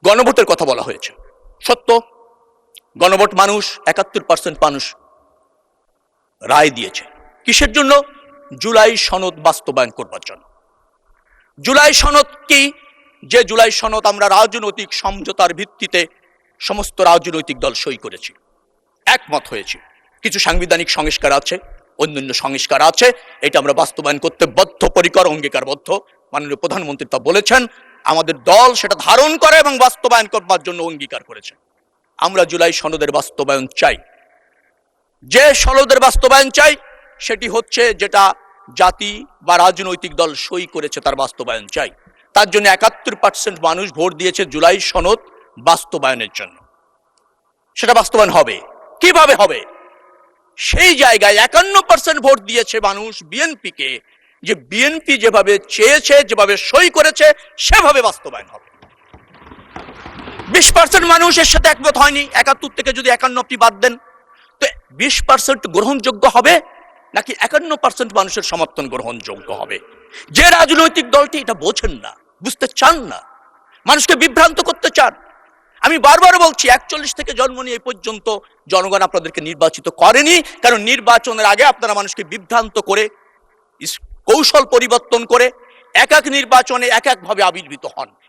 গণভোটের কথা বলা হয়েছে, সত্য গণভোট মানুষ ৭১% মানুষ রায় দিয়েছে। কিসের জন্য? জুলাই সনদ বাস্তবায়ন করবার জন্য। জুলাই সনদ কি? যে জুলাই সনদ আমরা রাজনৈতিক সমঝোতার ভিত্তিতে সমস্ত রাজনৈতিক দল সই করেছি, একমত হয়েছি। কিছু সাংবিধানিক সংস্কার আছে, অন্যান্য সংস্কার আছে, এটা আমরা বাস্তবায়ন করতে বদ্ধপরিকর, অঙ্গীকারবদ্ধ। মাননীয় প্রধানমন্ত্রী তা বলেছেন, আমাদের দল সেটা ধারণ করে এবং বাস্তবায়ন করবার জন্য অঙ্গীকার করেছে। আমরা জুলাই সনদের বাস্তবায়ন চাই। যে সনদের বাস্তবায়ন চাই সেটি হচ্ছে যেটা জাতি বা রাজনৈতিক দল সই করেছে, তার বাস্তবায়ন চাই। তার জন্য ৭১% মানুষ ভোট দিয়েছে জুলাই সনদ বাস্তবায়নের জন্য। সেটা বাস্তবায়ন হবে। কিভাবে হবে? সেই জায়গায় ৫১% ভোট দিয়েছে মানুষ বিএনপিকে, যে বিএনপি যেভাবে চেয়েছে, যেভাবে সই করেছে, সেভাবে বাস্তবায়ন হবে। ২০% মানুষ এর সাথে একমত হয়নি। ৭১ থেকে যদি ৫১ বাদ দেন, তো ২০% গ্রহণযোগ্য হবে নাকি ৫১% মানুষের সমর্থন গ্রহণযোগ্য হবে? যে রাজনৈতিক দলটি এটা বোঝেন না, বুঝতে চান না, মানুষকে বিভ্রান্ত করতে চান। আমি বারবার বলছি, ৪১ থেকে জন্ম নিয়ে এই পর্যন্ত জনগণ আপনাদেরকে নির্বাচিত করেনি, কারণ নির্বাচনের আগে আপনারা মানুষকে বিভ্রান্ত করে, কৌশল পরিবর্তন করে এক এক নির্বাচনে এক একভাবে আবির্ভূত হন।